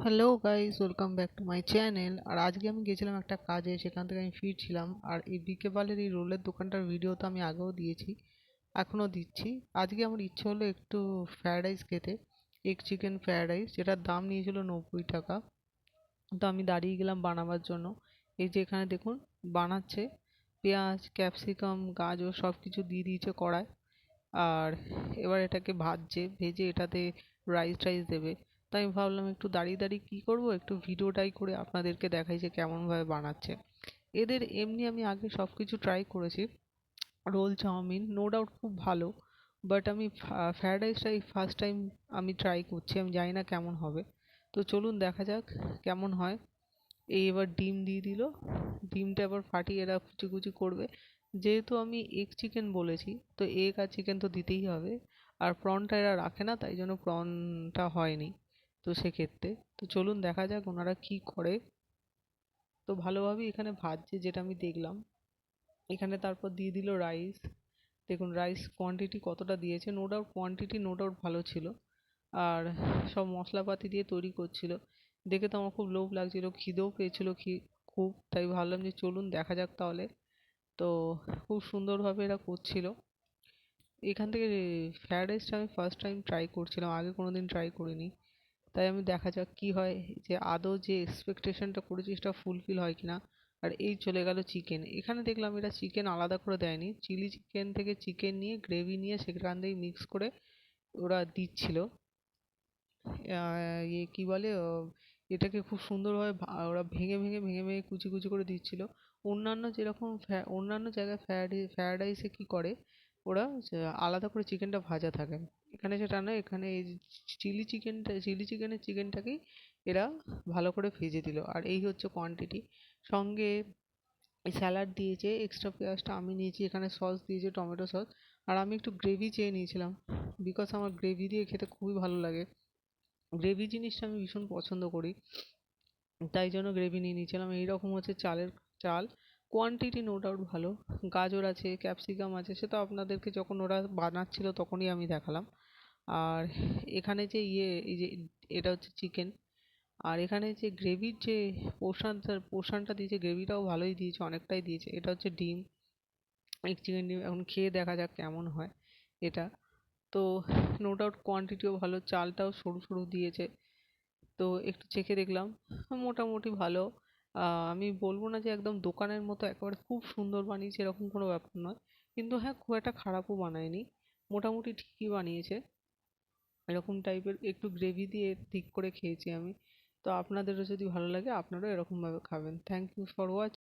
Hello guys, welcome back to my channel. আর আজকে আমি গেছিলাম একটা কাজে, সেখান থেকে আমি ফিরছিলাম। আর এই বিকেবালের এই রোলের দোকানটার ভিডিও তো আমি আগেও দিয়েছি, এখনও দিচ্ছি। আজকে আমার ইচ্ছে হলো একটু ফ্রায়েড রাইস খেতে, এগ চিকেন ফ্রায়েড রাইস, যেটার দাম নিয়েছিল 90 টাকা। তো আমি দাঁড়িয়ে গেলাম বানাবার জন্য। এই যে এখানে দেখুন বানাচ্ছে, পেঁয়াজ ক্যাপসিকাম গাজর সব কিছু দিয়ে দিয়েছে কড়ায়। আর এবার এটাকে ভাজছে, ভেজে এটাতে রাইস টাইস দেবে। তাই আমি ভাবলাম একটু দাঁড়িয়ে দাঁড়িয়ে কী করবো, একটু ভিডিওটাই করে আপনাদেরকে দেখাই যে কেমনভাবে বানাচ্ছে। এদের এমনি আমি আগে সব কিছু ট্রাই করেছি, রোল চাউমিন নো ডাউট খুব ভালো। বাট আমি ফ্রায়েড রাইসটাই ফার্স্ট টাইম আমি ট্রাই করছি, আমি জানি না কেমন হবে। তো চলুন দেখা যাক কেমন হয়। এই এবার ডিম দিয়ে দিল, ডিমটা এবার ফাটিয়ে এরা কুচি কুচি করবে। যেহেতু আমি এগ চিকেন বলেছি, তো এগ আর চিকেন তো দিতেই হবে। আর প্রনটা এরা রাখে না, তাই জন্য প্রনটা হয়নি। তো সেক্ষেত্রে তো চলুন দেখা যাক ওনারা কি করে। তো ভালোভাবেই এখানে ভাজছে যেটা আমি দেখলাম। এখানে তারপর দিয়ে দিল রাইস। দেখুন রাইস কোয়ান্টিটি কতটা দিয়েছে, no doubt quantity no doubt ভালো ছিল। আর সব মশলাপাতি দিয়ে তৈরি করছিল। দেখে তো আমার খুব লোভ লাগছিল, খিদেও পেয়েছিল খুব। তাই ভাবলাম যে চলুন দেখা যাক তাহলে। তো খুব সুন্দরভাবে এরা করছিল। এখান থেকে ফ্রায়েড রাইসটা আমি ফার্স্ট টাইম ট্রাই করছিলাম, আগে কোনো দিন ট্রাই করিনি। তাই আমি দেখা যাক কি হয়, যে আদৌ যে এক্সপেকটেশনটা করেছি সেটা ফুলফিল হয় কিনা। আর এই চলে গেল চিকেন। এখানে দেখলাম এরা চিকেন আলাদা করে দেয়নি, চিলি চিকেন থেকে চিকেন নিয়ে গ্রেভি নিয়ে সেখান থেকে মিক্স করে ওরা দিচ্ছিল। ইয়ে কী বলে, এটাকে খুব সুন্দরভাবে ওরা ভেঙে ভেঙে ভেঙে ভেঙে কুচি কুচি করে দিচ্ছিল। অন্যান্য যেরকম অন্যান্য জায়গায় ফ্রায়েড রাইসে কী করে ওরা, আলাদা করে চিকেনটা ভাজা থাকে। এখানে সেটা নয়, এখানে এই চিলি চিকেনের চিকেনটাকেই এরা ভালো করে ভেজে দিল। আর এই হচ্ছে কোয়ান্টিটি। সঙ্গে স্যালাড দিয়েছে, এক্সট্রা পেঁয়াজটা আমি নিয়েছি, এখানে সস দিয়েছে টমেটো সস। আর আমি একটু গ্রেভি চেয়ে নিয়েছিলাম, বিকজ আমার গ্রেভি দিয়ে খেতে খুবই ভালো লাগে। গ্রেভি জিনিসটা আমি ভীষণ পছন্দ করি, তাই জন্য গ্রেভি নিয়ে নিয়েছিলাম। এইরকম হচ্ছে চাল। কোয়ান্টিটি নো ডাউট ভালো। গাজর আছে, ক্যাপসিকাম আছে, সে তো আপনাদেরকে যখন ওরা বানাচ্ছিল তখনই আমি দেখালাম। আর এখানে যে এই যে এটা হচ্ছে চিকেন। আর এখানে যে গ্রেভির যে পোর্শনটা দিয়েছে, গ্রেভিটাও ভালোই দিয়েছে, অনেকটাই দিয়েছে। এটা হচ্ছে ডিম, এক চিকেন ডিম। এখন খেয়ে দেখা যাক কেমন হয় এটা। তো নো ডাউট কোয়ান্টিটিও ভালো, চালটাও সরু সরু দিয়েছে। তো একটু চেখে দেখলাম, মোটামুটি ভালো। আমি বলবো না যে একদম দোকানের মতো একেবারে খুব সুন্দর বানিয়েছে, এরকম কোনো ব্যাপার নয়। কিন্তু হ্যাঁ, খুব একটা খারাপও বানায়নি, মোটামুটি ঠিকই বানিয়েছে। এরকম টাইপের একটু গ্রেভি দিয়ে ঠিক করে খেয়েছি আমি। তো আপনাদেরও যদি ভালো লাগে আপনারাও এরকমভাবে খাবেন। Thank you for watch.